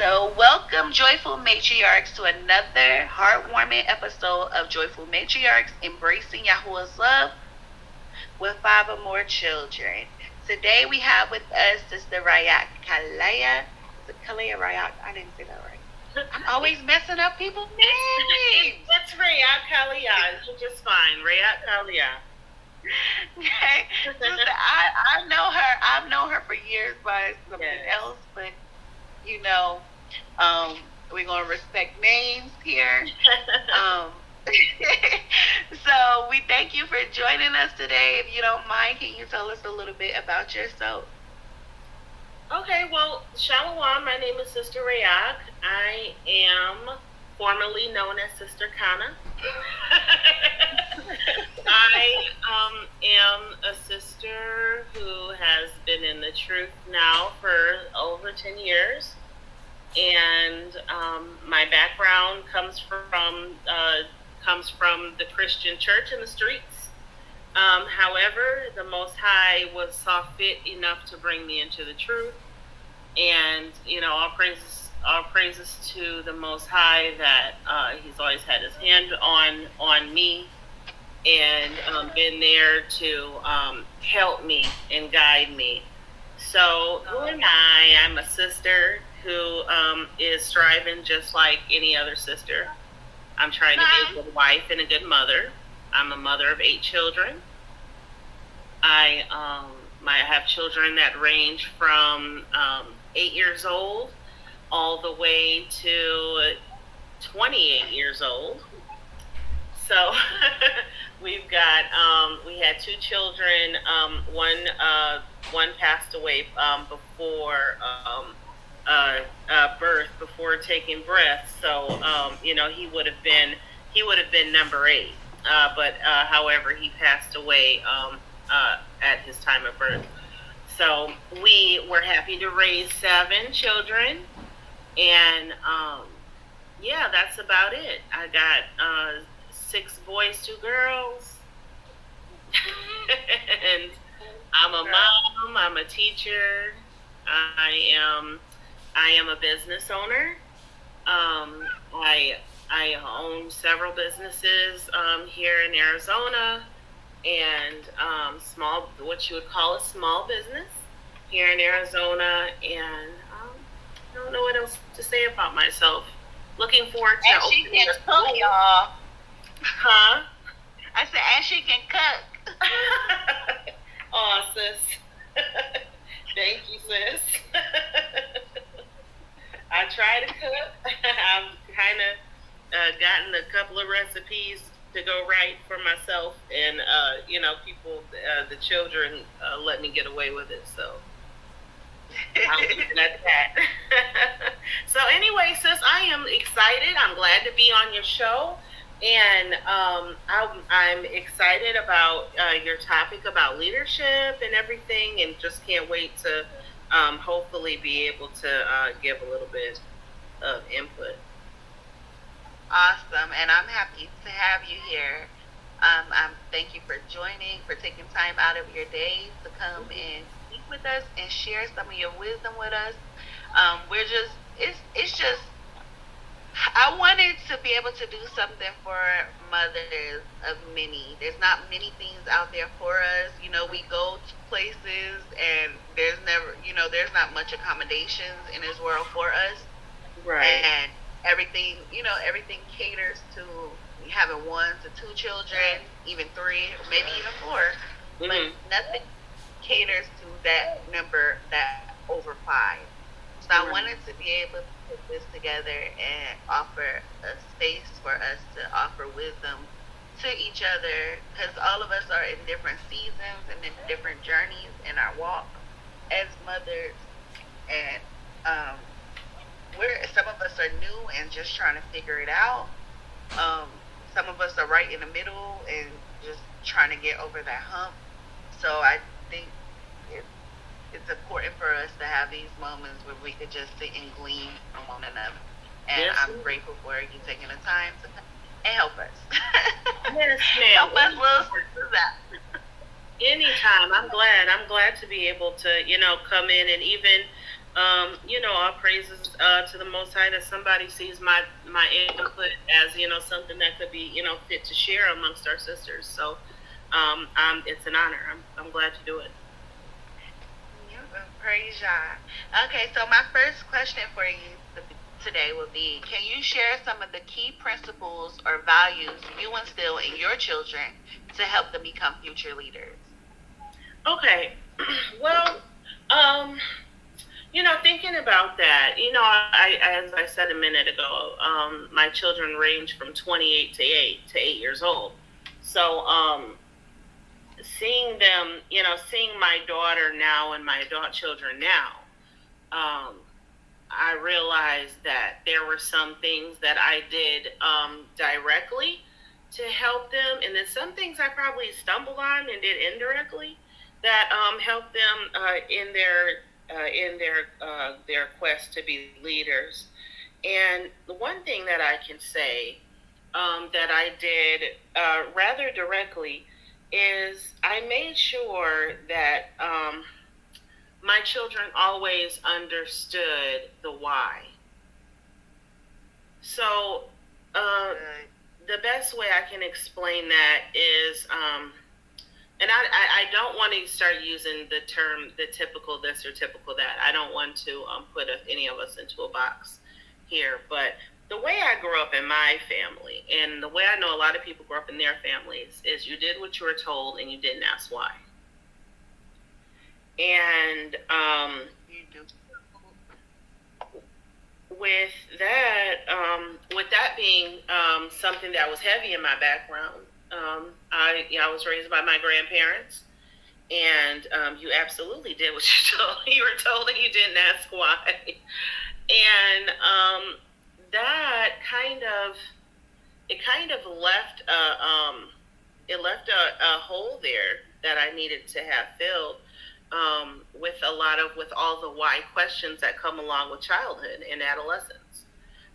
So, welcome, joyful matriarchs, to another heartwarming episode of Joyful Matriarchs Embracing Yahuwah's Love with five or more children. Today, we have with us Sister Rayak Kalaya. Is it Kalaya Rayak? I didn't say that right. I'm always messing up people's names. It's Rayak Kalaya. You're just fine. Rayak Kalaya. Okay. Sister, I know her. I've known her for years by something else, but we're going to respect names here. So we thank you for joining us today. If you don't mind, can you tell us a little bit about yourself? Okay, well, Shalom. My name is Sister Rayak. I am formerly known as Sister Kana. I am a sister who has been in the truth now for over 10 years. And my background comes from the Christian church in the streets. However, the Most High saw fit enough to bring me into the truth. And, all praises to the Most High that He's always had His hand on me and been there to help me and guide me. So who am I? I'm a sister who is striving just like any other sister. I'm trying to be a good wife and a good mother. I'm a mother of 8 children. I have children that range from 8 years old all the way to 28 years old. So we've got we had 2 children. One passed away before birth, before taking breath. So he would have been number 8. But however, he passed away at his time of birth. So we were happy to raise 7 children, and that's about it. I got 6 boys, 2 girls, and I'm a mom. I'm a teacher. I am a business owner. I own several businesses here in Arizona, and what you would call a small business here in Arizona. And I don't know what else to say about myself. Looking forward to opening she can cook, y'all. Huh? I said, and she can cook. Oh, sis. Thank you, sis. I try to cook. I've kind of gotten a couple of recipes to go right for myself, and people, the children, let me get away with it. So I'll leave it at that. So anyway, sis, I am excited. I'm glad to be on your show, and I'm excited about your topic about leadership and everything, and just can't wait to hopefully be able to give a little bit of input. Awesome, and I'm happy to have you here. Thank you for joining, for taking time out of your day to come and speak with us and share some of your wisdom with us. I wanted to be able to do something for mothers of many. There's not many things out there for us. We go to places and there's not much accommodations in this world for us. Right. And everything caters to having 1 to 2 children, even 3, or maybe even 4. Mm-hmm. But nothing caters to that number that over 5. So I wanted to be able to put this together and offer a space for us to offer wisdom to each other, because all of us are in different seasons and in different journeys in our walk as mothers, and some of us are new and just trying to figure it out. Some of us are right in the middle and just trying to get over that hump. So I think it's important for us to have these moments where we could just sit and glean from one another. And yes, I'm grateful for you taking the time to come and help us. Yes, ma'am. Help us little sisters out. Anytime. I'm glad to be able to, come in and even All praises to the Most High that somebody sees my input as something that could be fit to share amongst our sisters. So it's an honor. I'm glad to do it. Praise Yah. Okay, so my first question for you today would be: can you share some of the key principles or values you instill in your children to help them become future leaders? Okay. Well, thinking about that, as I said a minute ago, my children range from 28 to 8 years old. So, seeing them, seeing my daughter now and my adult children now, I realized that there were some things that I did directly to help them, and then some things I probably stumbled on and did indirectly that helped them in their quest to be leaders. And the one thing that I can say that I did rather directly is I made sure that my children always understood the why. So the best way I can explain that is, and I don't want to start using the term, the typical this or typical that. I don't want to put any of us into a box here. But the way I grew up in my family, and the way I know a lot of people grew up in their families, is you did what you were told and you didn't ask why. And with that being something that was heavy in my background, I was raised by my grandparents, and you absolutely did what you were told, and you didn't ask why. And that kind of left a hole there that I needed to have filled with all the why questions that come along with childhood and adolescence.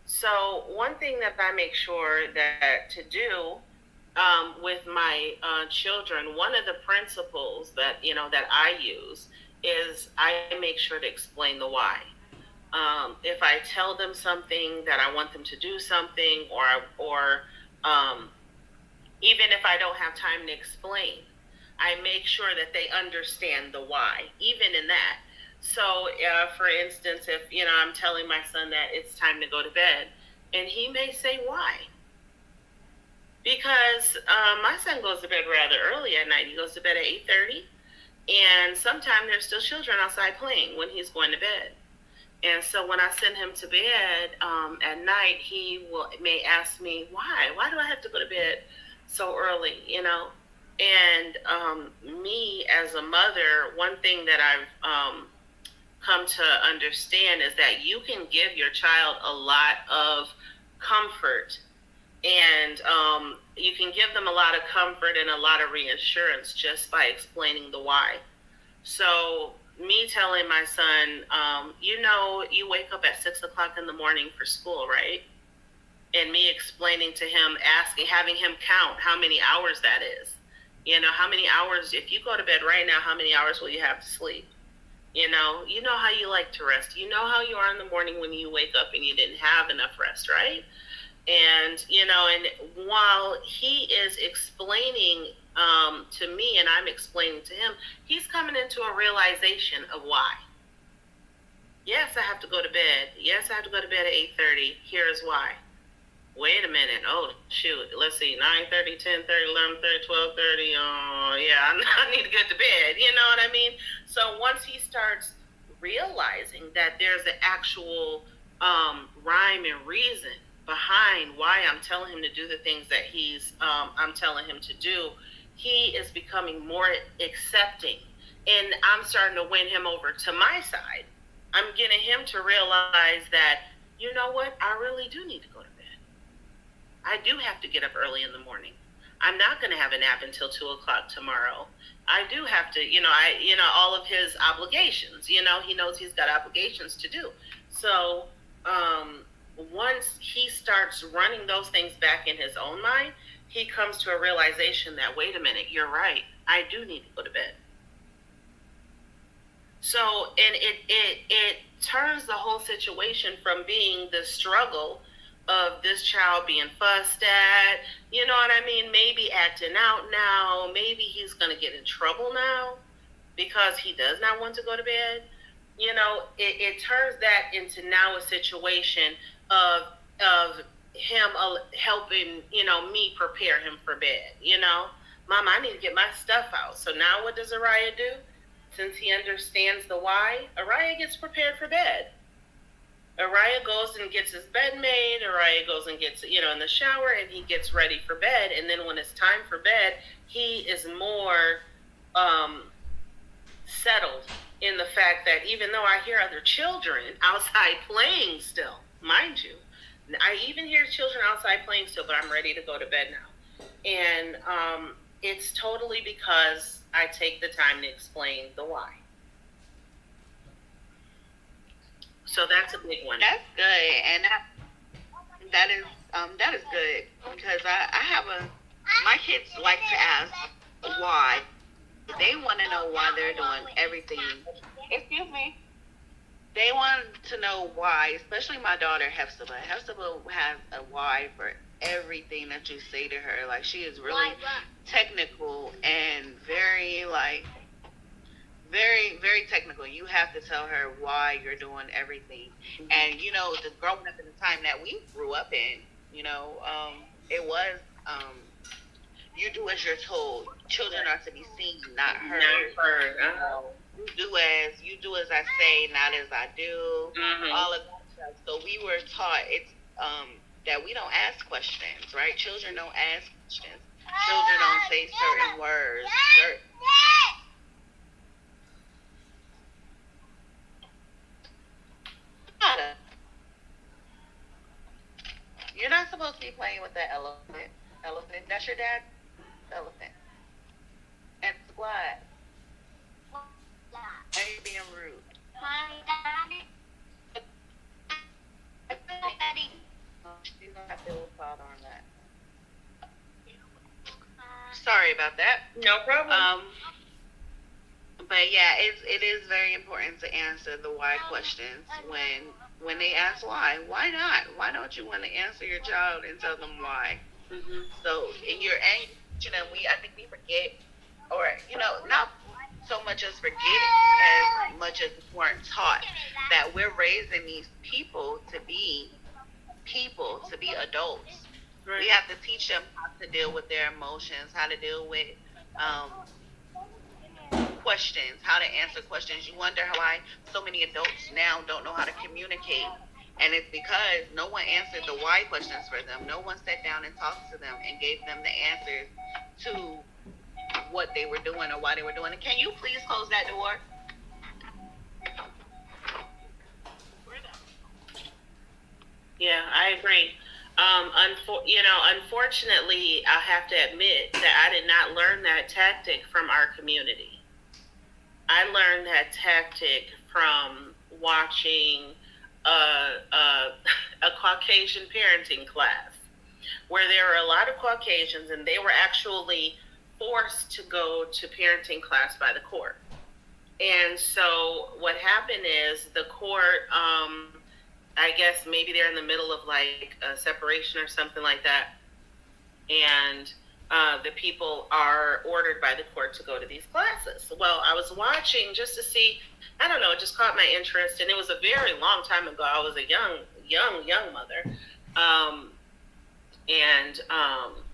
So one thing that I make sure that to do with my children, one of the principles that I use is I make sure to explain the why. If I tell them something that I want them to do something, or even if I don't have time to explain, I make sure that they understand the why, even in that. So, for instance, if I'm telling my son that it's time to go to bed, and he may say why. Because my son goes to bed rather early at night. He goes to bed at 8:30, and sometimes there's still children outside playing when he's going to bed. And so when I send him to bed at night, he may ask me, why? Why do I have to go to bed so early, And me as a mother, one thing that I've come to understand is that you can give your child a lot of comfort, and you can give them a lot of comfort and a lot of reassurance just by explaining the why. So me telling my son, you wake up at 6 o'clock in the morning for school, right? And me explaining to him, having him count how many hours that is. How many hours, if you go to bed right now, how many hours will you have to sleep? You know how you like to rest. You know how you are in the morning when you wake up and you didn't have enough rest, right? And, and while he is explaining to me and I'm explaining to him, he's coming into a realization of why. Yes, I have to go to bed. Yes, I have to go to bed at 8:30. Here's why. Wait a minute. Oh, shoot. Let's see. 9:30, 10:30, 11:30, 12:30. Yeah, I need to get to bed. You know what I mean? So once he starts realizing that there's an actual rhyme and reason behind why I'm telling him to do the things that I'm telling him to do, he is becoming more accepting. And I'm starting to win him over to my side. I'm getting him to realize that, you know what? I really do need to go to bed. I do have to get up early in the morning. I'm not going to have a nap until 2 o'clock tomorrow. I do have to, all of his obligations, he knows he's got obligations to do. So, once he starts running those things back in his own mind, he comes to a realization that, wait a minute, you're right. I do need to go to bed. So, and it turns the whole situation from being the struggle of this child being fussed at, you know what I mean? Maybe acting out now. Maybe he's going to get in trouble now because he does not want to go to bed. You know, it turns that into now a situation of him helping, you know, me prepare him for bed. You know, Mom, I need to get my stuff out. So now what does Araya do? Since he understands the why, Araya gets prepared for bed. Araya goes and gets his bed made. Araya goes and gets, you know, in the shower, and he gets ready for bed. And then when it's time for bed, he is more settled in the fact that even though I hear other children outside playing still, mind you, I even hear children outside playing still, but I'm ready to go to bed now. And it's totally because I take the time to explain the why. So that's a big one. That's good, and that is good because I have my kids like to ask why. They want to know why they're doing everything. Excuse me. They want to know why, especially my daughter Hefzibah. Hefzibah has a why for everything that you say to her. Like, she is really technical and very very technical. You have to tell her why you're doing everything. And you know, the growing up in the time that we grew up in, you know, it was you do as you're told. Children are to be seen, not heard. You do as I say, not as I do. Mm-hmm. All of that stuff. So we were taught that we don't ask questions, right? Children don't ask questions. Children don't say certain words. You're not supposed to be playing with that elephant. Elephant. That's your dad? Elephant. And squad. Are you being rude? She's gonna have to father on that. Sorry about that. No problem. But yeah, it is very important to answer the why questions when they ask why. Why not? Why don't you want to answer your child and tell them why? Mm-hmm. So in your anger, you know, I think we forget, or you know, not so much as forget as much as we weren't taught that we're raising these people to be adults. Right. We have to teach them how to deal with their emotions, how to deal with questions, how to answer questions. You wonder why so many adults now don't know how to communicate. And it's because no one answered the why questions for them. No one sat down and talked to them and gave them the answers to what they were doing or why they were doing it. Can you please close that door? Yeah, I agree. Unfortunately, I have to admit that I did not learn that tactic from our community. I learned that tactic from watching a Caucasian parenting class where there were a lot of Caucasians and they were actually forced to go to parenting class by the court. And so what happened is the court, I guess maybe they're in the middle of like a separation or something like that. And the people are ordered by the court to go to these classes. Well, I was watching just to see, I don't know, it just caught my interest. And it was a very long time ago. I was a young mother.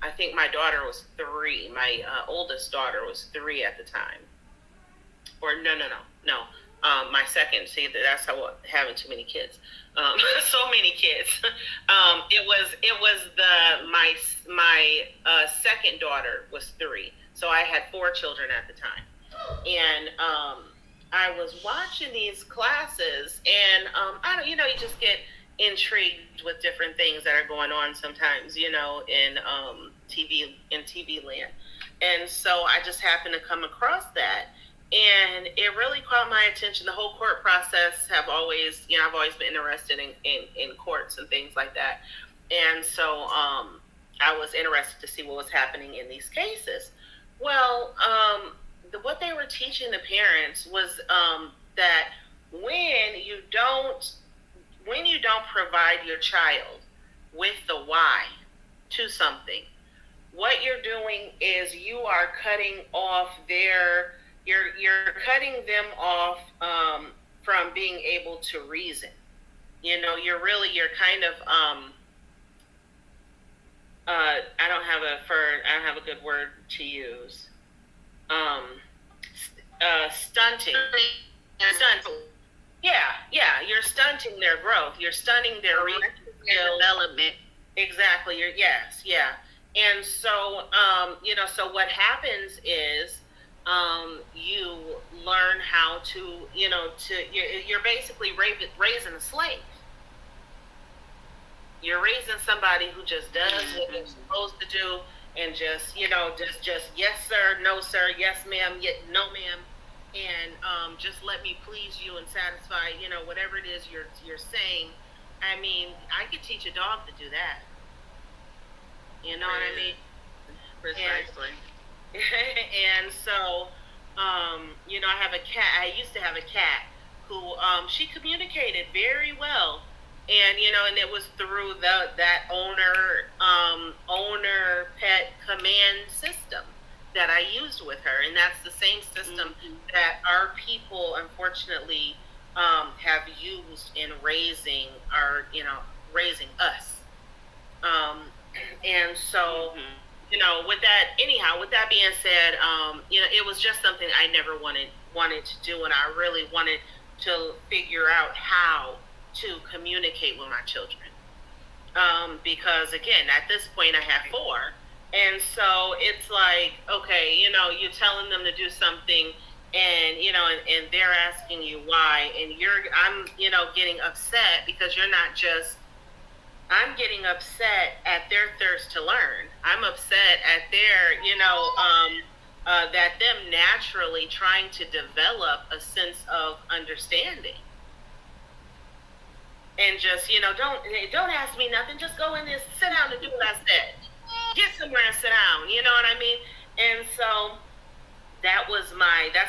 I think my daughter was 3. My oldest daughter was 3 at the time. Or no. My second. See, that's how having too many kids. So many kids. It was my second daughter was 3. So I had 4 children at the time, and I was watching these classes, and I don't, you just get intrigued with different things that are going on sometimes, in TV land, and so I just happened to come across that. And it really caught my attention. The whole court process I've always been interested in courts and things like that. And so I was interested to see what was happening in these cases. Well, what they were teaching the parents was that when you don't provide your child with the why to something, what you're doing is you are cutting off you're cutting them off from being able to reason. You're kind of I don't have a good word to use. Stunting. Yeah, you're stunting their growth. You're stunting their development. Exactly. Yeah. And so, so what happens is, you learn how to, you're basically raising a slave. You're raising somebody who just does what they're supposed to do, and just yes sir, no sir, yes ma'am, no ma'am, and just let me please you and satisfy whatever it is you're saying. I mean, I could teach a dog to do that. You know what I mean? Precisely. And so, I have a cat. I used to have a cat who she communicated very well, and and it was through that owner pet command system that I used with her, and that's the same system that our people unfortunately have used in raising raising us. And so, with that being said, it was just something I never wanted to do, and I really wanted to figure out how to communicate with my children. Because again, at this point I have 4. And so it's like, okay, you're telling them to do something, and and they're asking you why, and I'm getting upset because you're not just. I'm getting upset at their thirst to learn. I'm upset at their, that them naturally trying to develop a sense of understanding. And just, don't ask me nothing. Just go in there, sit down and do what I said. Get somewhere and sit down. You know what I mean? And so that's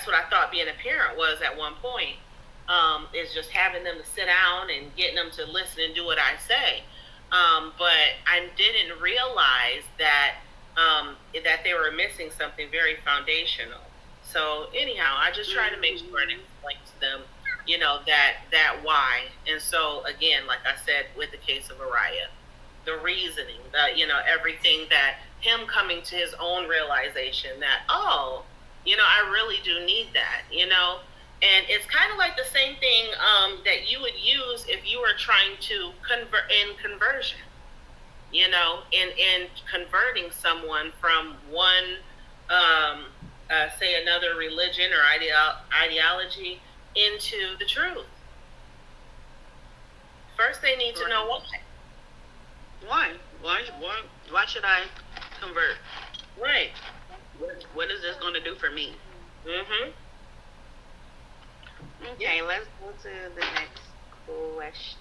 what I thought being a parent was at one point, is just having them to sit down and getting them to listen and do what I say. But I didn't realize that they were missing something very foundational. So anyhow, I just try to make sure and explain to them, that why. And so again, like I said, with the case of Araya, the reasoning, everything that him coming to his own realization that, I really do need that, And it's kind of like the same thing that you would use if you were trying to convert in conversion, in converting someone from one, say another religion or ideology into the truth. First, they need to know why. Why should I convert? Right. What is this going to do for me? Mm-hmm. Okay, let's go to the next question.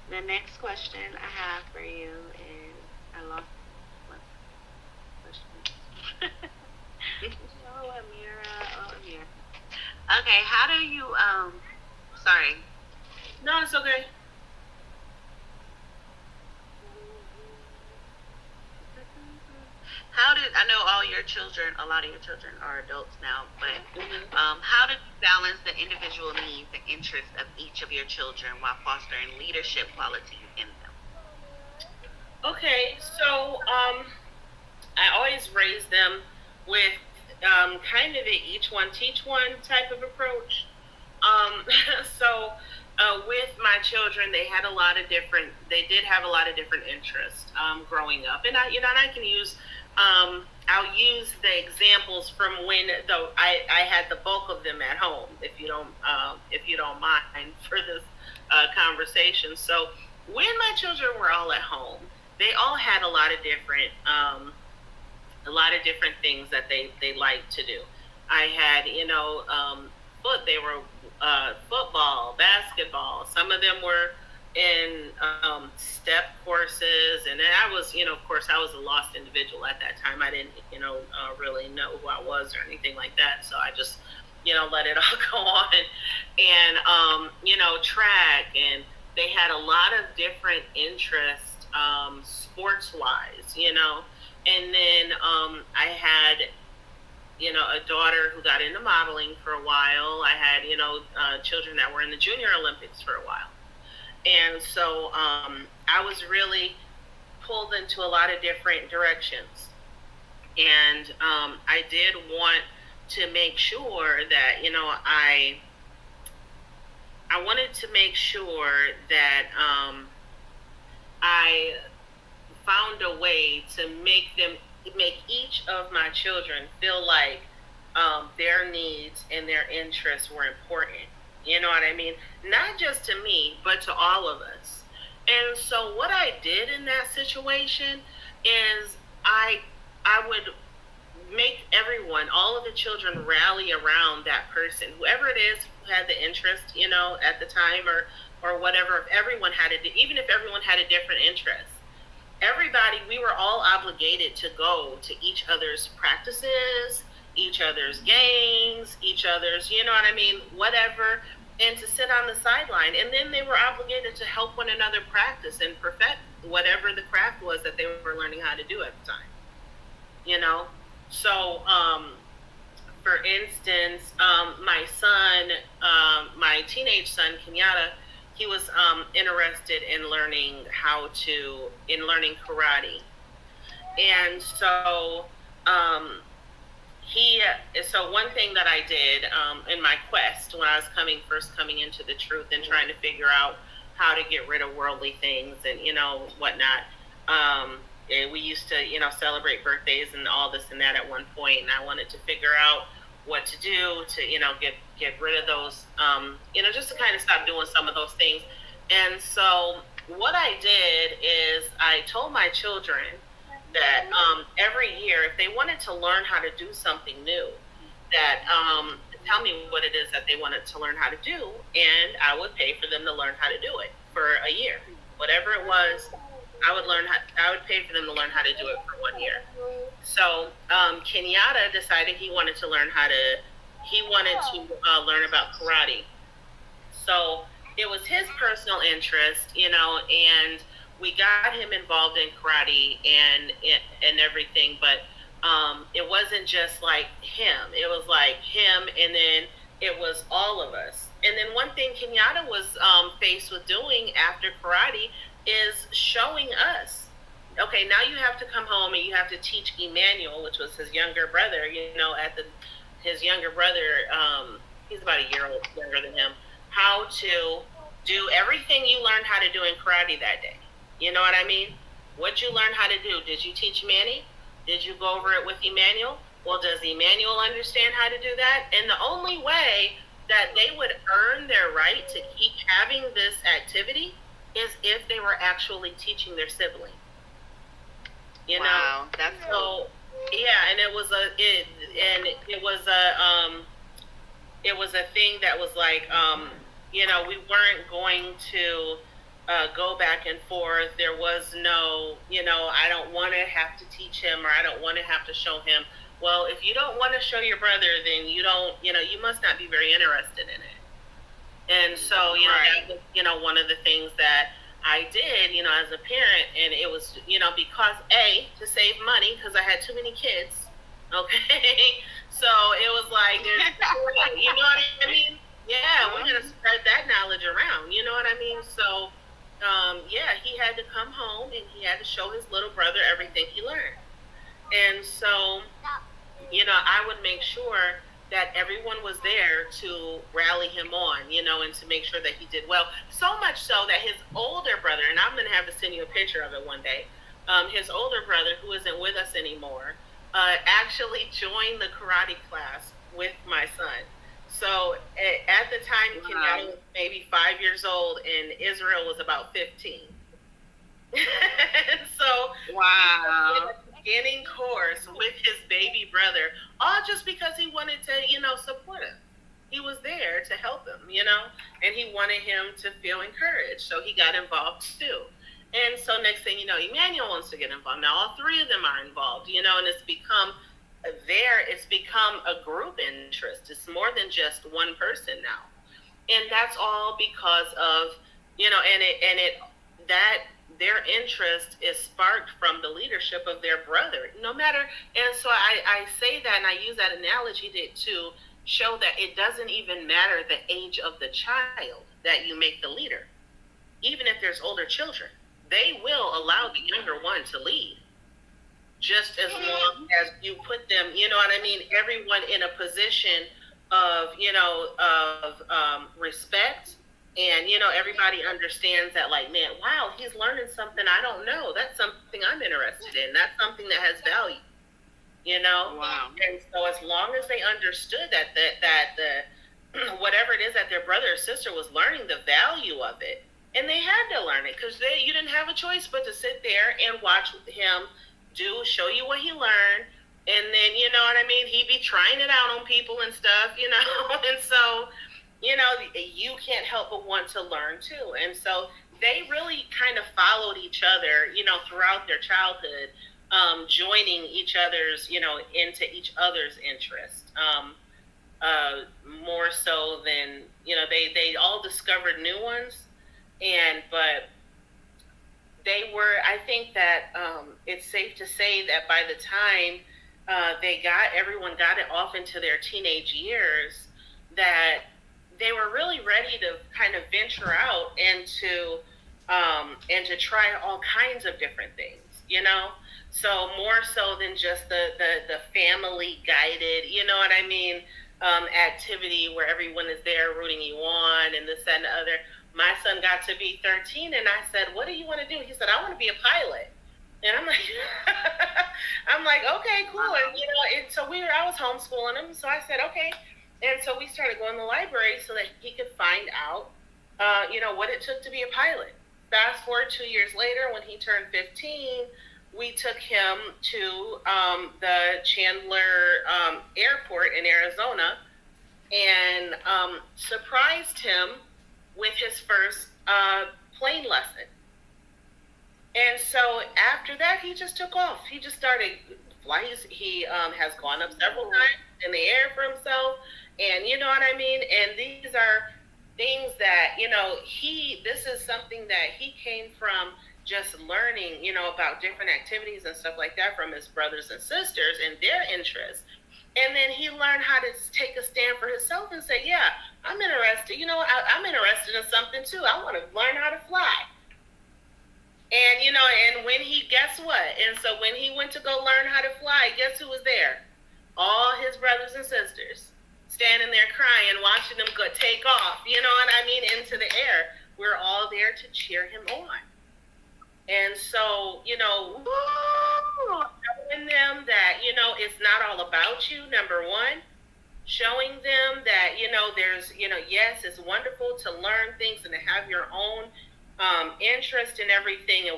The next question I have for you is, I lost my question. Amira. Okay, how do you, sorry. No, it's okay. I know a lot of your children are adults now, but how did you balance the individual needs and interests of each of your children while fostering leadership qualities in them? Okay, so I always raise them with kind of a each one teach one type of approach. So with my children, they did have a lot of different interests growing up, and I can use. I'll use the examples from when I had the bulk of them at home, if you don't mind for this conversation. So when my children were all at home, they all had a lot of different things that they liked to do. I had they were football, basketball. Some of them were in step courses, and then I was, of course, I was a lost individual at that time. I didn't, really know who I was or anything like that. So I just let it all go on. And, track, and they had a lot of different interests, sports wise, and then I had, a daughter who got into modeling for a while. I had, children that were in the Junior Olympics for a while. And so I was really pulled into a lot of different directions. And I did want to make sure that, I wanted to make sure that I found a way to make each of my children feel like their needs and their interests were important. You know what I mean? Not just to me, but to all of us. And so what I did in that situation is I would make everyone, all of the children, rally around that person, whoever it is who had the interest, at the time, or whatever. If everyone had it, even if everyone had a different interest, everybody, we were all obligated to go to each other's practices, each other's games, each other's, whatever, and to sit on the sideline. And then they were obligated to help one another practice and perfect whatever the craft was that they were learning how to do at the time. So, for instance, my son, my teenage son, Kenyatta, he was interested in learning karate. And so, so one thing that I did in my quest when I was first coming into the truth and trying to figure out how to get rid of worldly things and, whatnot, and we used to, celebrate birthdays and all this and that at one point, and I wanted to figure out what to do to, get rid of those, just to kind of stop doing some of those things. And so what I did is I told my children that every year, if they wanted to learn how to do something new, that tell me what it is that they wanted to learn how to do, and I would pay for them to learn how to do it for a year. Whatever it was, I would pay for them to learn how to do it for 1 year. So Kenyatta decided he wanted to learn learn about karate. So it was his personal interest, and we got him involved in karate and everything, but it wasn't just like him. It was like him, and then it was all of us. And then one thing Kenyatta was faced with doing after karate is showing us, okay, now you have to come home and you have to teach Emmanuel, which was his younger brother, his younger brother, he's about a year old younger than him, how to do everything you learned how to do in karate that day. You know what I mean? What you learned how to do. Did you teach Manny? Did you go over it with Emmanuel? Well, does Emmanuel understand how to do that? And the only way that they would earn their right to keep having this activity is if they were actually teaching their sibling. Wow, that's so. Yeah, and it was a thing that was like, we weren't going to go back and forth. There was no, I don't want to have to teach him, or I don't want to have to show him. Well, if you don't want to show your brother, then you don't, you must not be very interested in it. And so, right. That was, one of the things that I did, as a parent, and it was, because to save money, because I had too many kids, okay? So it was like, you know what I mean? Yeah, we're going to spread that knowledge around, you know what I mean? So, he had to come home, and he had to show his little brother everything he learned. And so, I would make sure that everyone was there to rally him on, and to make sure that he did well. So much so that his older brother, and I'm going to have to send you a picture of it one day, his older brother, who isn't with us anymore, actually joined the karate class with my son. So at the time, Kenyatta was maybe 5 years old, and Israel was about 15. So, wow. Beginning course with his baby brother, all just because he wanted to, support him. He was there to help him, and he wanted him to feel encouraged. So he got involved too. And so next thing you know, Emmanuel wants to get involved. Now all three of them are involved, and it's become there it's become a group interest. It's more than just one person now. And that's all because of, that their interest is sparked from the leadership of their brother, no matter. And so I say that, and I use that analogy to show that it doesn't even matter the age of the child that you make the leader. Even if there's older children, they will allow the younger one to lead, just as long as you put them, everyone in a position of, respect. And, everybody understands that, like, man, wow, he's learning something I don't know. That's something I'm interested in. That's something that has value, Wow. And so as long as they understood that the whatever it is that their brother or sister was learning, the value of it, and they had to learn it because you didn't have a choice but to sit there and watch him show you what he learned. And then, he'd be trying it out on people and stuff, and so, you can't help but want to learn too. And so they really kind of followed each other, throughout their childhood, joining each other's, into each other's interest, more so than, they all discovered new ones. But they were, I think that it's safe to say that by the time everyone got it off into their teenage years, that they were really ready to kind of venture out and to try all kinds of different things, so more so than just the family guided, activity where everyone is there rooting you on and this, that, and the other. My son got to be 13 and I said, what do you want to do? He said, I want to be a pilot. And I'm like, okay, cool. And, so I was homeschooling him. So I said, okay. And so we started going to the library so that he could find out, what it took to be a pilot. Fast forward 2 years later, when he turned 15, we took him to the Chandler Airport in Arizona and surprised him with his first plane lesson. And so after that, he just took off. He just started flying. He has gone up several times in the air for himself. And And these are things that, this is something that he came from just learning, about different activities and stuff like that from his brothers and sisters and their interests. And then he learned how to take a stand for himself and say, yeah, I'm interested. I'm interested in something too. I want to learn how to fly. And, and guess what? And so when he went to go learn how to fly, guess who was there? All his brothers and sisters standing there crying, watching them go take off, into the air. We're all there to cheer him on. And so, showing them that, it's not all about you, number one. Showing them that, there's, yes, it's wonderful to learn things and to have your own interest in everything.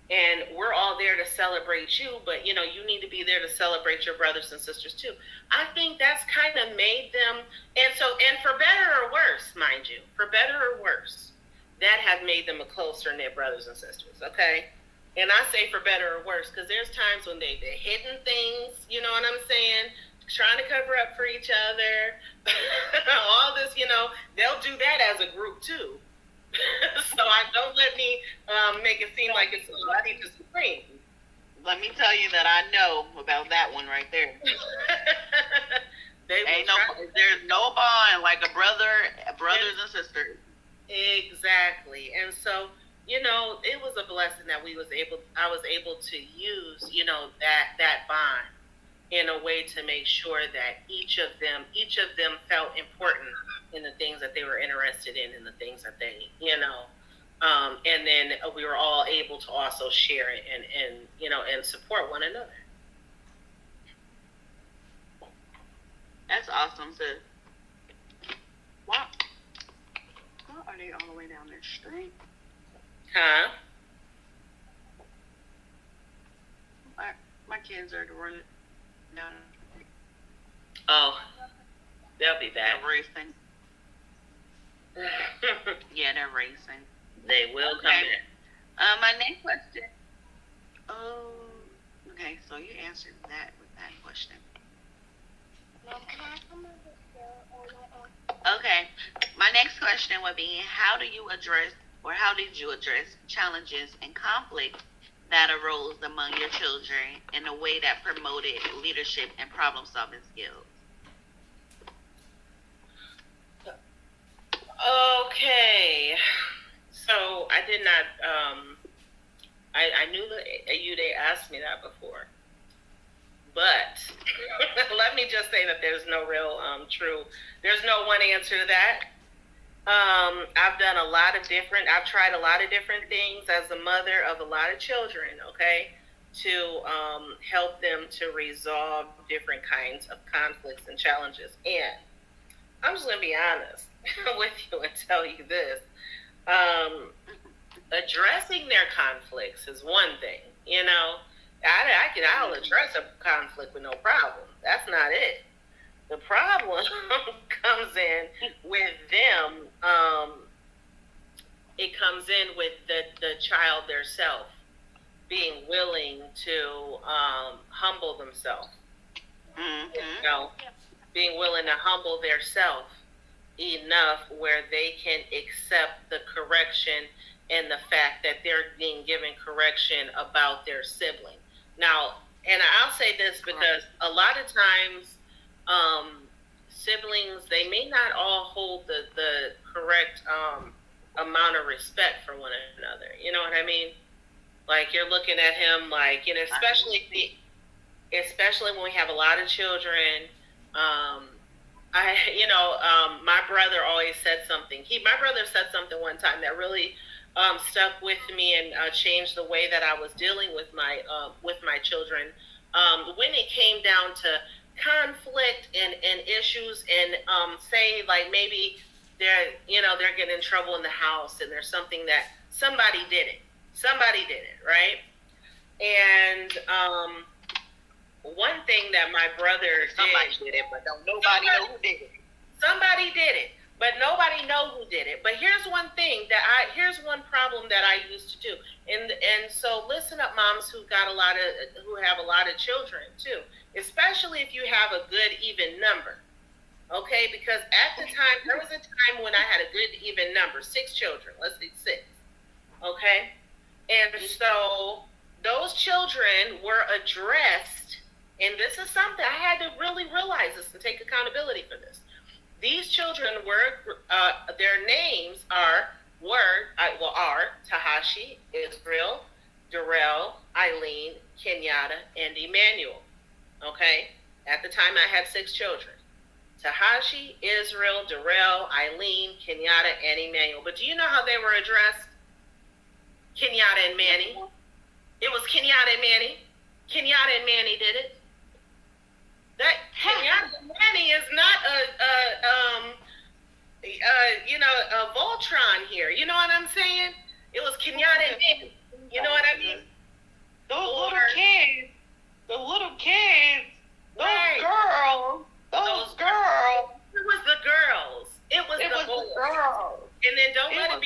And we're all there to celebrate you, but, you need to be there to celebrate your brothers and sisters too. I think that's kind of made them, and for better or worse, mind you, for better or worse, that have made them a closer knit brothers and sisters, okay? And I say for better or worse, because there's times when they're hidden things, you know what I'm saying? Trying to cover up for each other, all this, they'll do that as a group too. So I don't let me make it seem like it's somebody to supreme. Let me tell you that I know about that one right there. There's no bond like brothers and sisters. Exactly. And so, it was a blessing that I was able to use, that bond in a way to make sure that each of them felt important in the things that they were interested in and the things that they, and then we were all able to also share it and support one another. That's awesome, sis. Wow. Well, are they all the way down their street? Huh? My kids are running down. Oh, they'll be back. They're racing. Yeah, they're racing. They will come back. My next question. Oh, Okay, so you answered that with that question. Okay, my next question would be, how do you address, or how did you address challenges and conflicts that arose among your children in a way that promoted leadership and problem solving skills? Okay, so I did not. I knew that they asked me that before, but let me just say that there's no real there's no one answer to that. I've tried a lot of different things as a mother of a lot of children, okay, to help them to resolve different kinds of conflicts and challenges. And I'm just going to be honest with you and tell you this. Addressing their conflicts is one thing, you know. I'll address a conflict with no problem. That's not it. The problem comes in with them. It comes in with the child theirself being willing to humble themselves. You know, being willing to humble theirself enough where they can accept the correction and the fact that they're being given correction about their sibling. Now, and I'll say this because a lot of times siblings, they may not all hold the correct amount of respect for one another. You know what I mean? Like, you're looking at him like, you know, especially when we have a lot of children. My brother always said something. My brother said something one time that really stuck with me and changed the way that I was dealing with my children. When it came down to conflict and issues, and say like maybe they're getting in trouble in the house, and there's something that somebody did it, right? And one thing that my brother did it, but nobody know who did it. Somebody did it, but nobody know who did it. But here's one problem that I used to do. And so listen up, moms who have a lot of children too, especially if you have a good even number. Okay, because at the time, there was a time when I had a good even number, 6 children, let's say 6. Okay? And so those children were addressed, and this is something I had to really realize this and take accountability for this. These children were, their names are Tahashi, Israel, Darrell, Eileen, Kenyatta, and Emmanuel. Okay? At the time, I had 6 children. Tahashi, Israel, Darrell, Eileen, Kenyatta, and Emmanuel. But do you know how they were addressed? Kenyatta and Manny. It was Kenyatta and Manny. Kenyatta and Manny did it. That Kenyatta and Manny is not a Voltron here. You know what I'm saying? It was Kenyatta and Manny. You know what I mean? Those little kids, right. Those girls. It was the girls. It was the girls. And then don't let it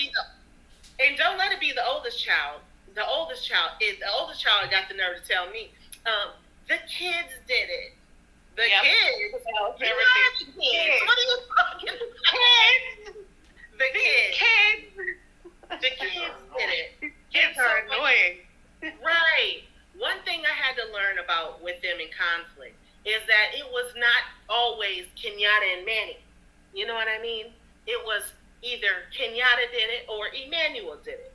be the oldest child. The oldest child got the nerve to tell me, the kids did it. The kids. What are you talking about? The kids. The kids did it. Kids are annoying. Right. One thing I had to learn about with them in conflict is that it was not always Kenyatta and Manny. You know what I mean? It was either Kenyatta did it or Emmanuel did it.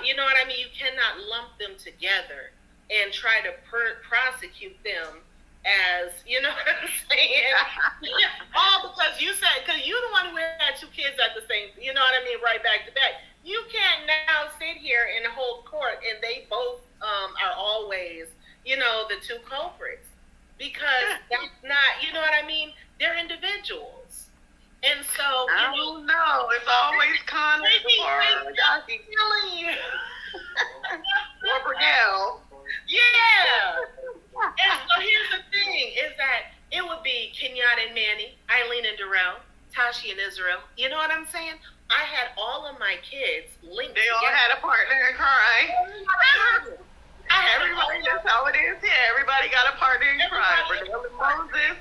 You know what I mean? You cannot lump them together and try to prosecute them as, you know what I'm saying? All because you're the one who had 2 kids at the same, you know what I mean, right back to back. You can't now sit here and hold court and they both are always, the 2 culprits. Because that's not, you know what I mean? They're individuals. And so, I don't know. It's always Connor or Jackie. Or Brunel. Yeah. And so here's the thing, is that it would be Kenyatta and Manny, Eileen and Darrell, Tashi and Israel. You know what I'm saying? I had all of my kids linked They all had a partner in crime. I Everybody, that's how it is here. Everybody got a partner in crime. Bernell and Moses,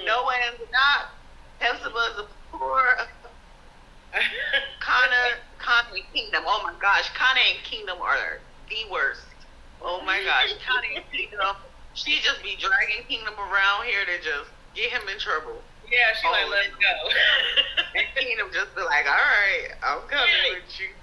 Noah and Enoch, Hephzibah is a poor, Kana and Kingdom. Oh my gosh, Kana and Kingdom are the worst. Oh my gosh, Kana and Kingdom. She just be dragging Kingdom around here to just get him in trouble. Yeah, she like, let's go. And Kingdom just be like, all right, I'm coming with you.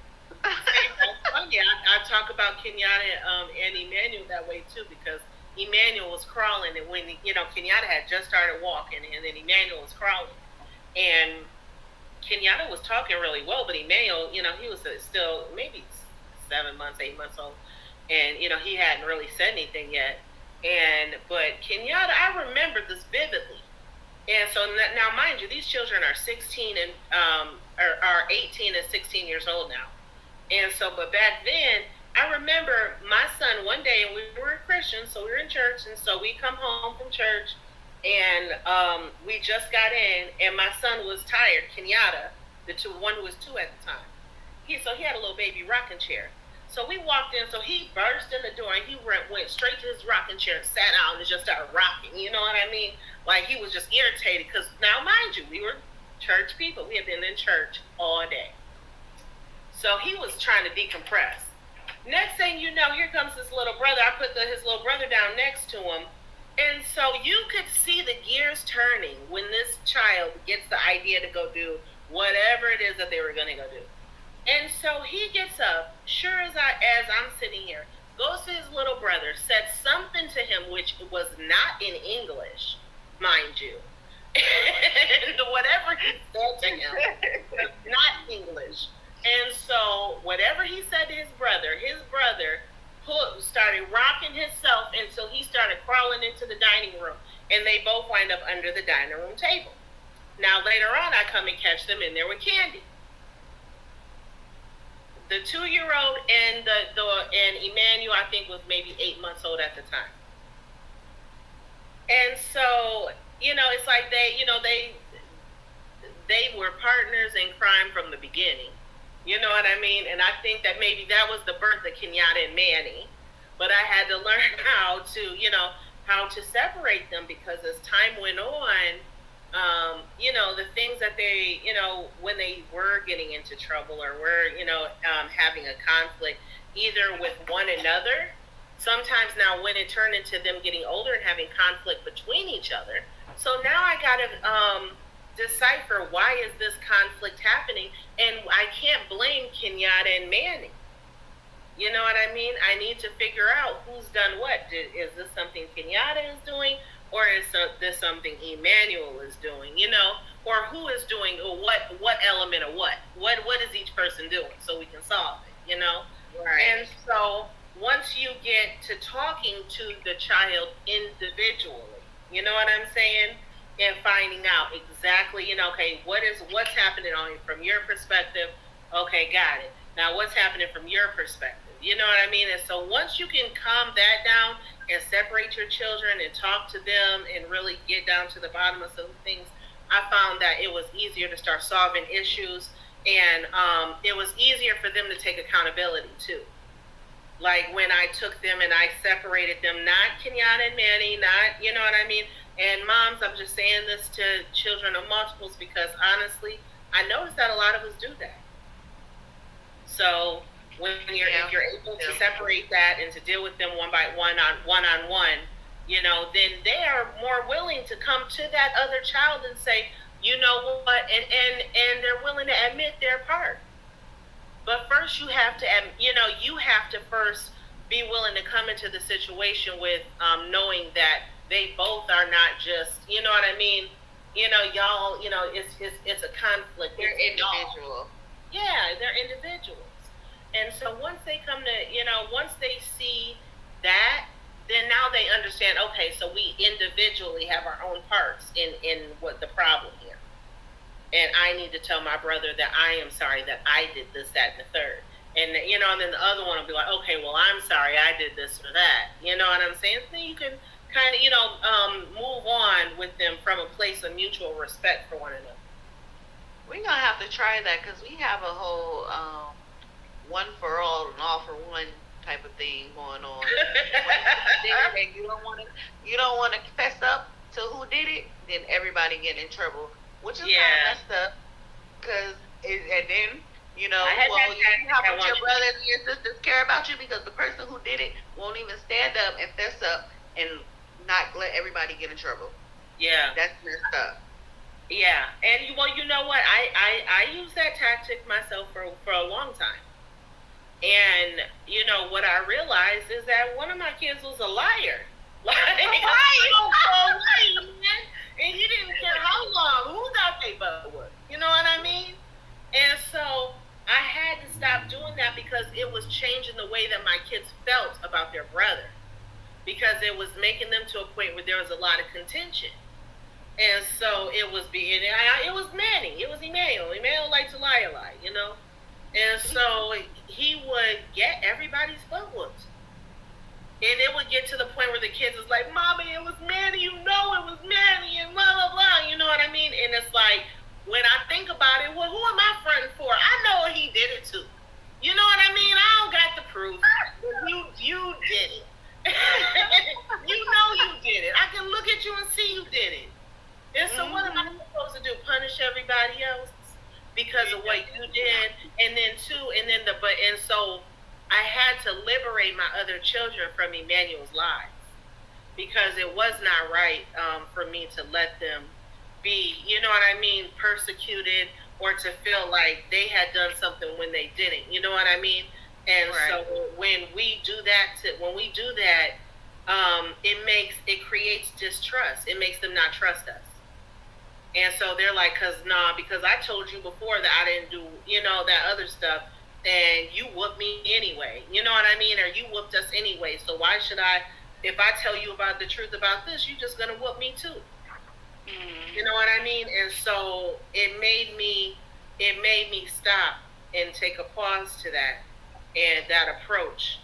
That's funny. I talk about Kenyatta and Emmanuel that way too, because Emmanuel was crawling, and when Kenyatta had just started walking, and then Emmanuel was crawling, and Kenyatta was talking really well, but Emmanuel, he was still maybe 7 months, 8 months old, and he hadn't really said anything yet. But Kenyatta, I remember this vividly. And so now, mind you, these children are 16 and are 18 and 16 years old now. And so, but back then, I remember my son one day, and we were Christians, so we were in church, and so we come home from church, and we just got in, and my son was tired, Kenyatta, one who was 2 at the time. So he had a little baby rocking chair. So we walked in, so he burst in the door, and he went straight to his rocking chair and sat down and just started rocking, you know what I mean? Like, he was just irritated, because now, mind you, we were church people. We had been in church all day. So he was trying to decompress. Next thing you know, here comes his little brother. I put his little brother down next to him. And so you could see the gears turning when this child gets the idea to go do whatever it is that they were going to go do. And so he gets up, sure as I'm sitting here, goes to his little brother, said something to him which was not in English, mind you. And whatever he said to him was not English. And so whatever he said to his brother started rocking himself until he started crawling into the dining room. And they both wind up under the dining room table. Now later on, I come and catch them in there with candy. The 2-year-old and and Emmanuel, I think, was maybe 8 months old at the time. And so, it's like they were partners in crime from the beginning. You know what I mean? And I think that maybe that was the birth of Kenyatta and Manny. But I had to learn how to separate them, because as time went on, the things that they, when they were getting into trouble or were, having a conflict either with one another, sometimes now when it turned into them getting older and having conflict between each other. So now I got to decipher, why is this conflict happening? And I can't blame Kenyatta and Manny. You know what I mean? I need to figure out who's done what. Is this something Kenyatta is doing? Or is this something Emmanuel is doing, or who is doing what element of what is each person doing, so we can solve it, Right. And so once you get to talking to the child individually, you know what I'm saying, and finding out exactly, okay, what's happening from your perspective? Okay, got it. Now what's happening from your perspective? You know what I mean? And so once you can calm that down and separate your children and talk to them and really get down to the bottom of some things, I found that it was easier to start solving issues, and it was easier for them to take accountability too. Like when I took them and I separated them, not Kenyatta and Manny, not, you know what I mean? And moms, I'm just saying this to children of multiples, because honestly, I noticed that a lot of us do that. So if you're able to separate that and to deal with them one on one, then they are more willing to come to that other child and say, you know what, and they're willing to admit their part. But first you have to first be willing to come into the situation with knowing that they both are not just, you know what I mean? Y'all, it's a conflict. They're individual. Yeah, they're individuals. And so once they come to, once they see that, then now they understand, okay, so we individually have our own parts in what the problem here. And I need to tell my brother that I am sorry that I did this, that, and the third. And, and then the other one will be like, okay, well, I'm sorry I did this or that. You know what I'm saying? So you can kind of, move on with them from a place of mutual respect for one another. We're going to have to try that, because we have a whole one for all and all for one type of thing going on. And you don't want to fess up to who did it, then everybody get in trouble, which is kind of messed up. And then you know, well, you see how much your brothers and your sisters care about you because the person who did it won't even stand up and fess up and not let everybody get in trouble. Yeah, that's messed up. Yeah, and well, you know what? I use that tactic myself for a long time. And you know what I realized is that one of my kids was a liar. Like, man. And he didn't care how long, whose out they butt was. You know what I mean? And so I had to stop doing that because it was changing the way that my kids felt about their brother. Because it was making them to a point where there was a lot of contention. And so it was it was Manny. It was Emmanuel. Emmanuel liked to lie a lot, you know? And so he would get everybody's butt whooped. And it would get to the point where the kids was like, Mommy, it was Manny, you know it was Manny, and blah, blah, blah. You know what I mean? And it's like, when I think about it, well, who am I fronting for? I know he did it too. You know what I mean? I don't got the proof. You did it. You know you did it. I can look at you and see you did it. And so what am I supposed to do? Punish everybody else because of what you did? And then so I had to liberate my other children from Emmanuel's lies because it was not right for me to let them be, you know what I mean, persecuted or to feel like they had done something when they didn't. You know what I mean? And so when we do that, it creates distrust. It makes them not trust us. And so they're like, because I told you before that I didn't do, you know, that other stuff, and you whooped me anyway. You know what I mean? Or you whooped us anyway. So why should if I tell you about the truth about this, you're just going to whoop me too. You know what I mean? And so it made me stop and take a pause to that and that approach.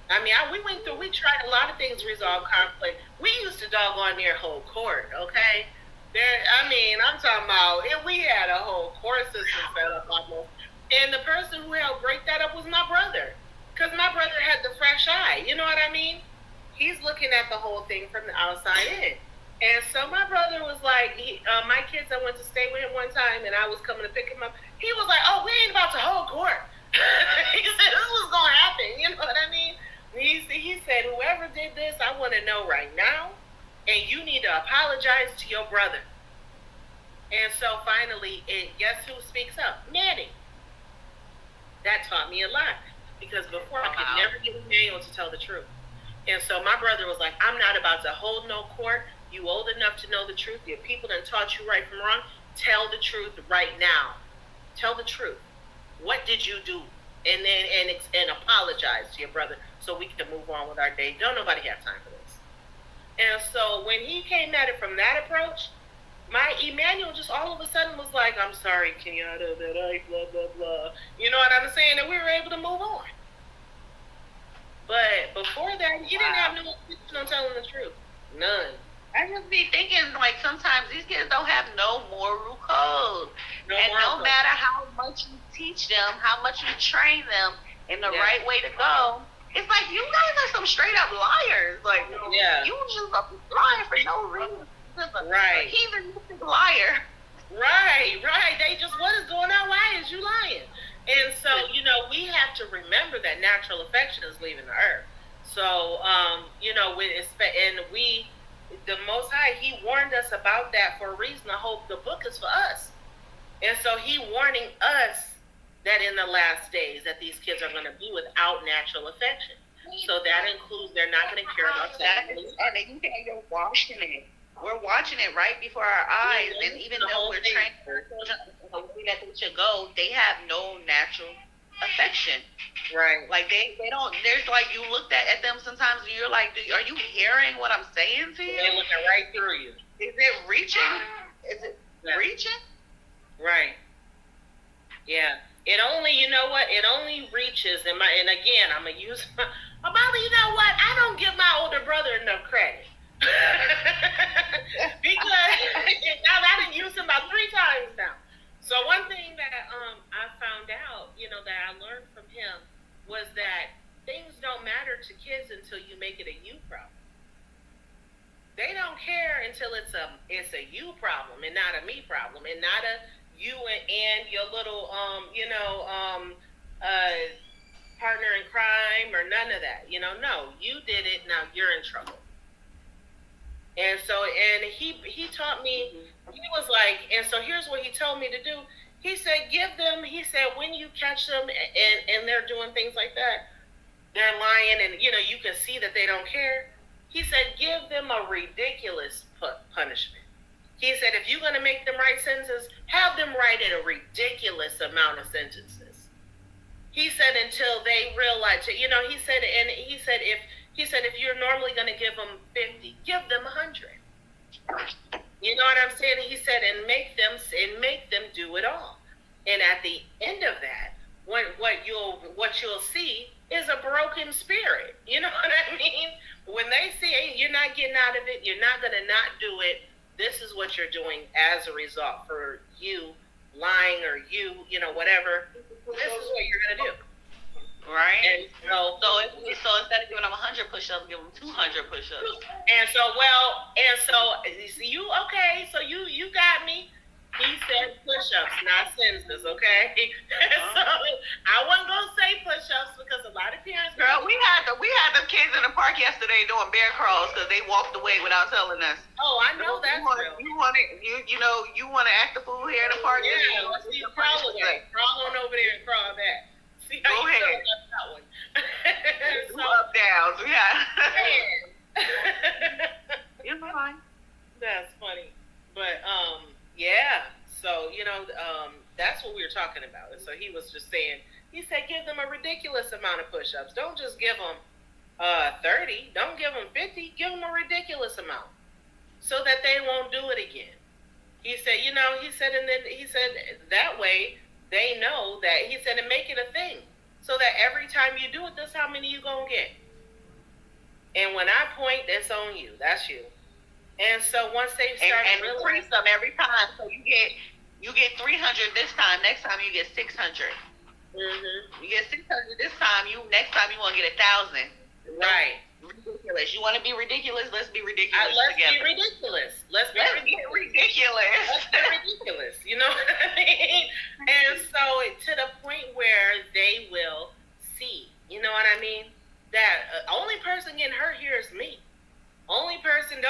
I mean, we tried a lot of things to resolve conflict. We used to doggone near whole court, okay? I'm talking about, we had a whole court system set up almost. And the person who helped break that up was my brother. Because my brother had the fresh eye, you know what I mean? He's looking at the whole thing from the outside in. And so my brother was like, my kids, I went to stay with him one time, and I was coming to pick him up. He was like, oh, we ain't about to hold court. He said, this was going to happen, you know what I mean? He said, whoever did this, I want to know right now, and you need to apologize to your brother. And so finally, guess who speaks up? Manny. That taught me a lot, because before I could never get Emmanuel to tell the truth. And so my brother was like, I'm not about to hold no court. You old enough to know the truth. Your people done taught you right from wrong. Tell the truth right now. Tell the truth. What did you do? And then and apologize to your brother so we can move on with our day. Don't nobody have time for this. And so when he came at it from that approach, my Emmanuel just all of a sudden was like, I'm sorry, Kenyatta, that I blah, blah, blah. You know what I'm saying? And we were able to move on. But before that, he didn't have no intention on telling the truth. None. I just be thinking, like, sometimes these kids don't have no moral code. No matter how much you teach them, how much you train them in the right way to go, it's like, you guys are some straight up liars. Like, you just lying for no reason. Right. Heathenistic liar. Right. They just, what is going on? Why is you lying? And so, you know, we have to remember that natural affection is leaving the earth. So, you know, the Most High, He warned us about that for a reason. I hope the book is for us. And so He warning us that in the last days that these kids are going to be without natural affection. So that includes they're not going to care about sex. And you're watching it. We're watching it right before our eyes. And even though we're training the way that they should go, they have no natural affection. Right. Like they don't, there's like, you looked at them sometimes and you're like, are you hearing what I'm saying to you? They're looking right through you. Is it reaching? Is it reaching? Right. Yeah. It only, you know what? It only reaches, and again, I'm going to use you know what? I don't give my older brother enough credit. Because I done used him about 3 times now. So one thing that I found out, you know, that I learned from him was that things don't matter to kids until you make it a you problem. They don't care until it's a you problem and not a me problem, and not a you and your little partner in crime or none of that. No, you did it. Now you're in trouble. And so, and he taught me. He was like, and so here's what he told me to do. He said, give them. He said, when you catch them and they're doing things like that, they're lying, and you can see that they don't care. He said, give them a ridiculous punishment. He said, if you're going to make them write sentences, have them write in a ridiculous amount of sentences. He said, until they realize it. He said, if you're normally going to give them 50, give them 100. You know what I'm saying? He said, and make them do it all. And at the end of that, what you'll see is a broken spirit. You know what I mean? When they see, hey, you're not getting out of it, you're not going to not do it, this is what you're doing as a result for you lying or whatever. This is what you're going to do. Right. And so instead of giving them 100 push-ups, give them 200 push-ups. And so you okay? So you got me. He said push-ups, not sentences, okay? So I wasn't gonna say push-ups because a lot of parents. Girl, we had the kids in the park yesterday doing bear crawls because they walked away without telling us. Oh, I know that's real. You want to act the fool here in the park? Yeah, let's see you crawl away. Crawl on over there and crawl back. See how Go you ahead. feel about that one. So, up, down. Yeah. You're fine. That's funny. But yeah. So that's what we were talking about. And so he was just saying. He said, give them a ridiculous amount of push-ups. Don't just give them 30. Don't give them 50. Give them a ridiculous amount, so that they won't do it again. He said, he said that way they know that. He said, and make it a thing, so that every time you do it, that's how many you gonna get. And when I point, that's on you. That's you. And so once they start and increase them every time, so you get 300 this time. Next time you get 600. Mm-hmm. You get 600 this time. Next time you want to get 1,000. Right. Ridiculous. You want to be ridiculous? Let's be ridiculous Let's together. be ridiculous. Let's be ridiculous. Let's be ridiculous. You know what I mean? And so to the point where they will see. You know what I mean? That only person getting hurt here is me. Only person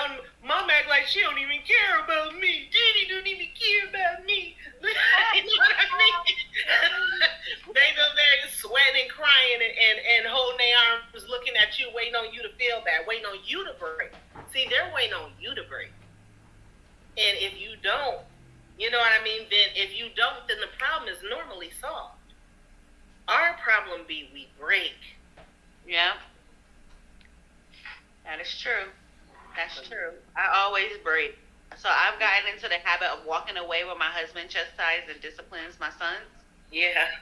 Mom act like she don't even care about me. Daddy don't even care about me. You know what I mean? They go there sweating and crying and holding their arms, looking at you, waiting on you to feel bad, waiting on you to break. See, they're waiting on you to break. And if you don't, you know what I mean? Then if you don't, then the problem is normally solved. Our problem be we break. Yeah. That is true. That's true. I always break. So I've gotten into the habit of walking away when my husband chastises and disciplines my sons. Yeah.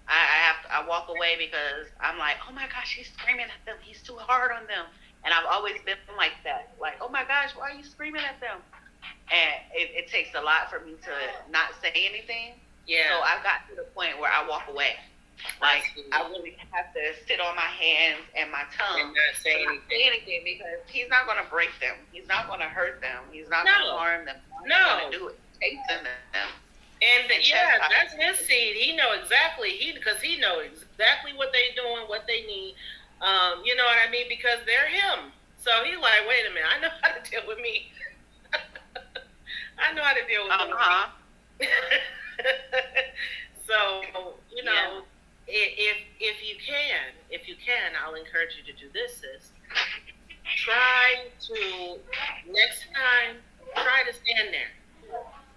I walk away because I'm like, oh my gosh, he's screaming at them. He's too hard on them. And I've always been like that. Like, oh my gosh, why are you screaming at them? And it takes a lot for me to not say anything. Yeah. So I've got to the point where I walk away. Like, I really have to sit on my hands and my tongue and not say anything because he's not going to break them. He's not going to hurt them. He's not going to harm them. He's going to do it. Chasing them. And that's his seed. He know exactly. Because he knows exactly what they doing, what they need. You know what I mean? Because they're him. So he's like, wait a minute. I know how to deal with me. I know how to deal with me. So if you can, I'll encourage you to do this, sis. Try to next time. Try to stand there.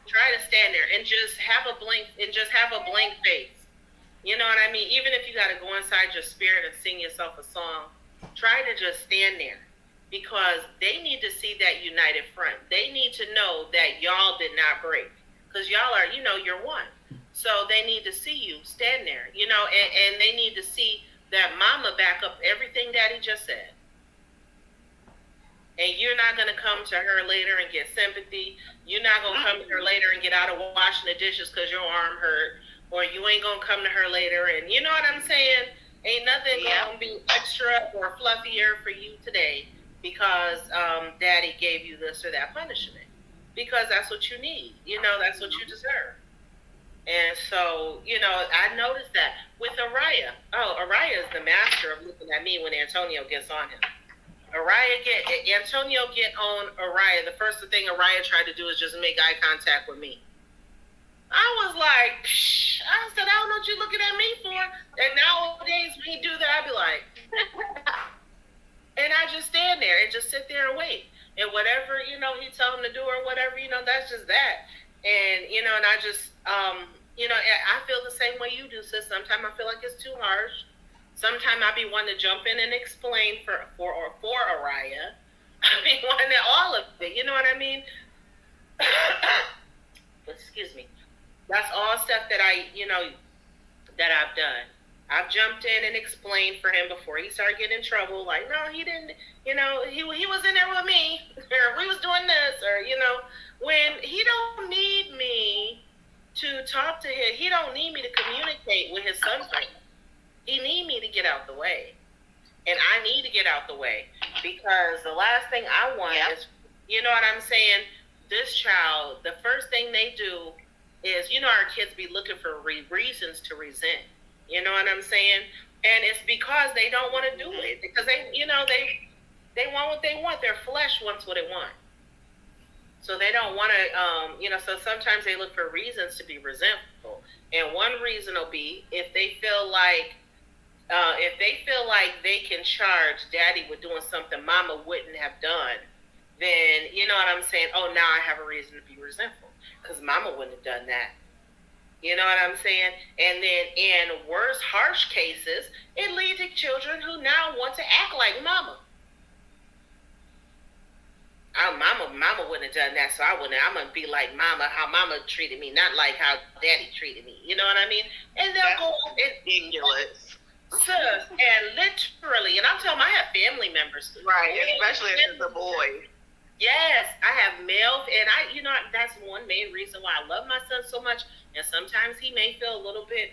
Try to stand there and just have a blank face. You know what I mean? Even if you got to go inside your spirit and sing yourself a song, try to just stand there, because they need to see that united front. They need to know that y'all did not break, because y'all are, you're one. So they need to see you stand there, and they need to see that mama back up everything daddy just said. And you're not going to come to her later and get sympathy. You're not going to come to her later and get out of washing the dishes because your arm hurt. Or you ain't going to come to her later and, you know what I'm saying? Ain't nothing going to be extra extra or fluffier for you today because daddy gave you this or that punishment. Because that's what you need. You know, that's what you deserve. And so, you know, I noticed that with Araya. Oh, Araya is the master of looking at me when Antonio gets on him. Antonio get on Araya. The first thing Araya tried to do is just make eye contact with me. I was like, psh. I said, I don't know what you're looking at me for. And nowadays, when he do that, I'd be like, and I just stand there and just sit there and wait. And whatever, you know, he tell him to do or whatever, you know, that's just that. And, you know, and I just, you know, I feel the same way you do, sis. Sometimes I feel like it's too harsh. Sometimes I be wanting to jump in and explain for Araya. I mean, wanting all of it, you know what I mean? Excuse me. That's all stuff that I, you know, that I've done. I've jumped in and explained for him before he started getting in trouble. Like, no, he didn't, you know, he was in there with me, or we was doing this, or, you know, when he don't need me to talk to him, he don't need me to communicate with his son. He need me to get out the way. And I need to get out the way because the last thing I want is, you know what I'm saying? This child, the first thing they do is, you know, our kids be looking for reasons to resent. You know what I'm saying? And it's because they don't want to do it. Because they, you know, they want what they want. Their flesh wants what it wants. So they don't want to, you know, so sometimes they look for reasons to be resentful. And one reason will be if they feel like they can charge daddy with doing something mama wouldn't have done, then, you know what I'm saying? Oh, now I have a reason to be resentful because mama wouldn't have done that. You know what I'm saying? And then in worse, harsh cases, it leads to children who now want to act like mama. Mama wouldn't have done that, so I'm going to be like mama, how mama treated me, not like how daddy treated me. You know what I mean? And they'll go and ridiculous. Sis, and literally, and I'm telling them I have family members. Right, especially if it's a boy. Yes, I have male, and you know, that's one main reason why I love my son so much. And sometimes he may feel a little bit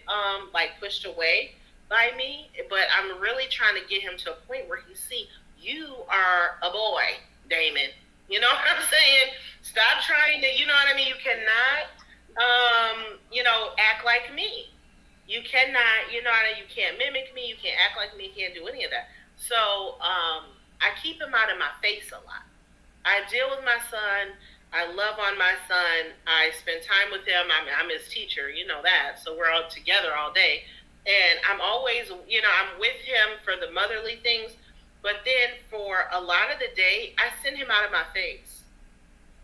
like pushed away by me, but I'm really trying to get him to a point where he see you are a boy, Damon. You know what I'm saying? Stop trying to, you know what I mean? You cannot, you know, act like me. You cannot, you know, you can't mimic me. You can't act like me. You can't do any of that. So I keep him out of my face a lot. I deal with my son. I love on my son. I spend time with him. I'm his teacher, you know that. So we're all together all day. And I'm always, you know, I'm with him for the motherly things. But then for a lot of the day, I send him out of my face.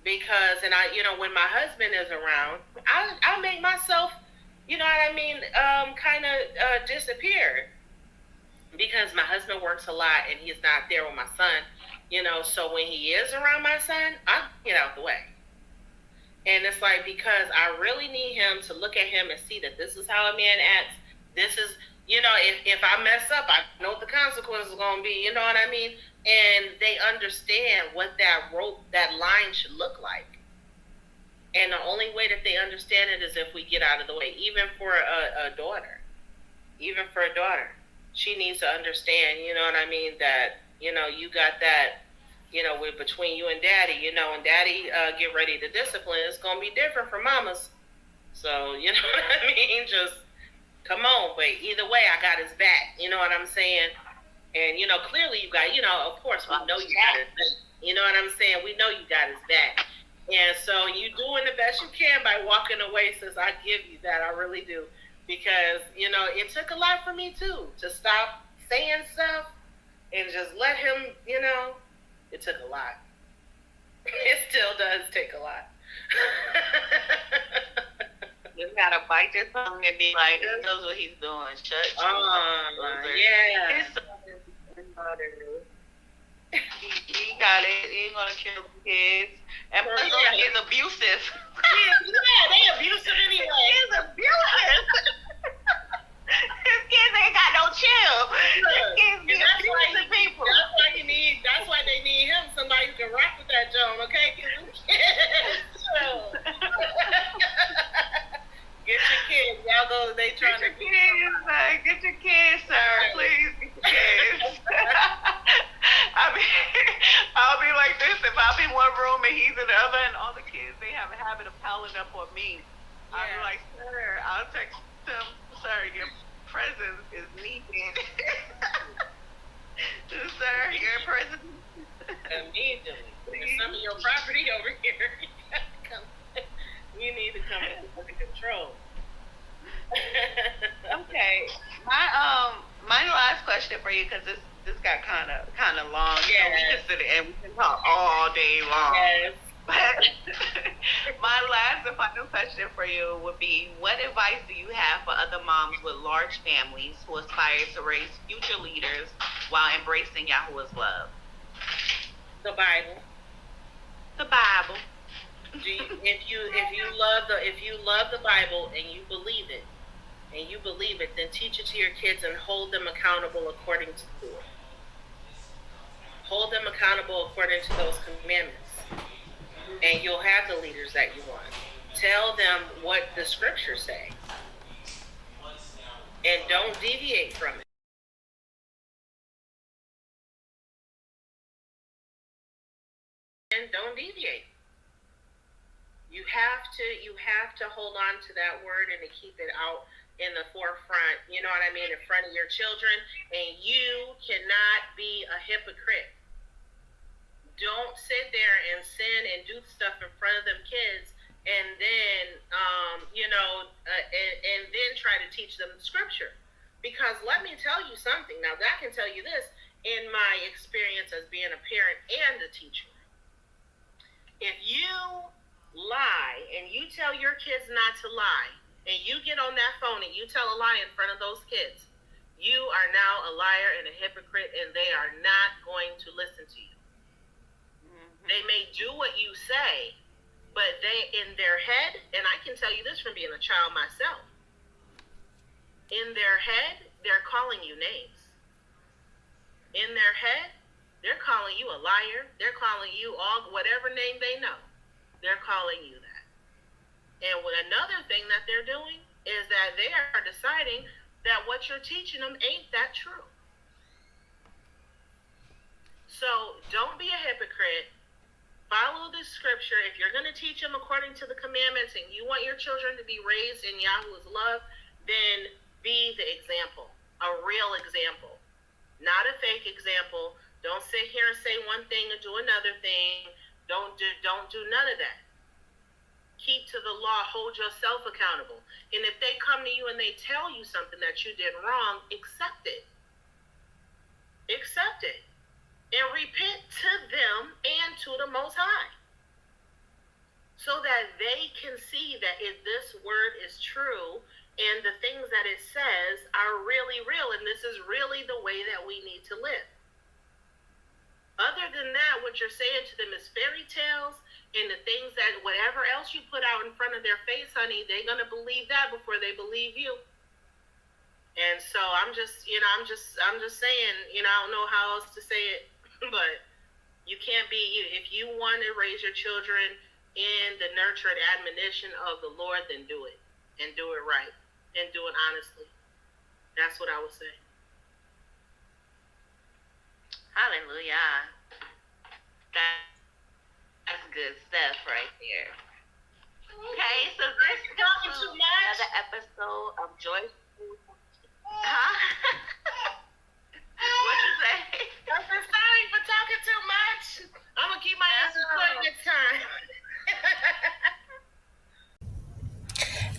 Because, and I, you know, when my husband is around, I make myself, you know what I mean, kind of disappear. Because my husband works a lot and he's not there with my son. You know, so when he is around my son, I get out the way. And it's like, because I really need him to look at him and see that this is how a man acts. This is, you know, if I mess up, I know what the consequences are going to be, you know what I mean? And they understand what that line should look like. And the only way that they understand it is if we get out of the way, even for a daughter. Even for a daughter. She needs to understand, you know what I mean, that, you know, you got that, you know, with between you and daddy, you know, and daddy get ready to discipline, it's going to be different for mamas. So, you know what I mean? Just come on. But either way, I got his back. You know what I'm saying? And, you know, clearly you got, you know, of course, we know you got his back. You know what I'm saying? We know you got his back. And so you doing the best you can by walking away, sis. I give you that. I really do. Because, you know, it took a lot for me, too, to stop saying stuff. And just let him, you know, it took a lot. It still does take a lot. You gotta bite your tongue and be like, he knows what he's doing. Shut up. Yeah. His son is he got it. He ain't gonna kill the kids. And plus, he's abusive. Yeah, they abusive anyway. He's abusive. His kids ain't got no chill. His kids be abusing people. That's why they need him. Somebody who can rock with that Joan, okay? Get your kids. Y'all go, they trying to get your kids, sir. Please get your kids. in one room and he's in the other, and all the kids, they have a habit of piling up on me. I'm Yeah. like, sir, I'll text him, sir, your presence is needed. Sir, your presence. Immediately. There's some of your property over here. You need to come under control. Okay, my last question for you, because this got kind of long. Yeah. So we can sit and we can talk all day long. Yes. But my last and final question for you would be: what advice do you have for other moms with large families who aspire to raise future leaders while embracing Yahuwah's love? The Bible. The Bible. If you love the Bible and you believe it, then teach it to your kids and hold them accountable according to it. Hold them accountable according to those commandments, and you'll have the leaders that you want. Tell them what the scriptures say, and don't deviate from it. And don't deviate. You have to hold on to that word and to keep it out in the forefront, you know what I mean, in front of your children. And you cannot be a hypocrite. Don't sit there and sin and do stuff in front of them kids and then and then try to teach them the scripture. Because let me tell you something. Now that can tell you this in my experience as being a parent and a teacher. If you lie and you tell your kids not to lie, and you get on that phone and you tell a lie in front of those kids, you are now a liar and a hypocrite, and they are not going to listen to you. Mm-hmm. They may do what you say, but they, in their head, and I can tell you this from being a child myself, in their head, they're calling you names. In their head, they're calling you a liar. They're calling you all whatever name they know. They're calling you that. And another thing that they're doing is that they are deciding that what you're teaching them ain't that true. So don't be a hypocrite. Follow the scripture. If you're going to teach them according to the commandments and you want your children to be raised in Yahuwah's love, then be the example, a real example, not a fake example. Don't sit here and say one thing and do another thing. Don't do none of that. Keep to the law. Hold yourself accountable. And if they come to you and they tell you something that you did wrong, accept it. Accept it. And repent to them and to the Most High. So that they can see that if this word is true and the things that it says are really real and this is really the way that we need to live. Other than that, what you're saying to them is fairy tales and the things that whatever else you put out in front of their face, honey, they're going to believe that before they believe you. And so I'm just saying, I don't know how else to say it, but you can't be, if you want to raise your children in the nurture and admonition of the Lord, then do it and do it right and do it honestly. That's what I would say. Hallelujah. That's good stuff right there. Okay, so this concludes another episode of Joyful. Huh? What you say? I'm sorry for talking too much. I'm going to keep my answers quick next time.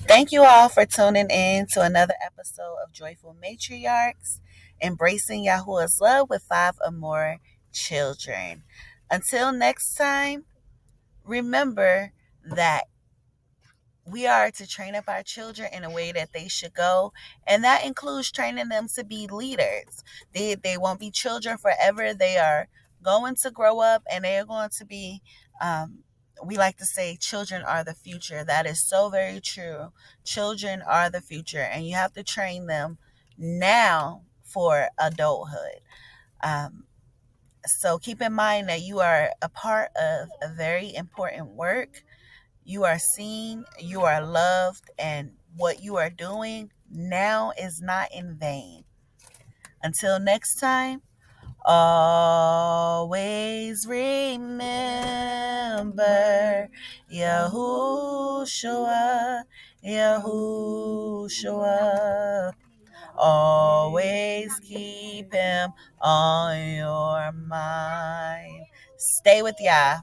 Thank you all for tuning in to another episode of Joyful Matriarchs, embracing Yahuwah's love with 5 or more children. Until next time, remember that we are to train up our children in a way that they should go, and that includes training them to be leaders. They won't be children forever. They are going to grow up, and they are going to be, we like to say, children are the future. That is so very true. Children are the future, and you have to train them now for adulthood. So keep in mind that you are a part of a very important work. You are seen, you are loved, and what you are doing now is not in vain. Until next time, Always remember Yahushua, Yahushua. Always keep him on your mind. Stay with Yah.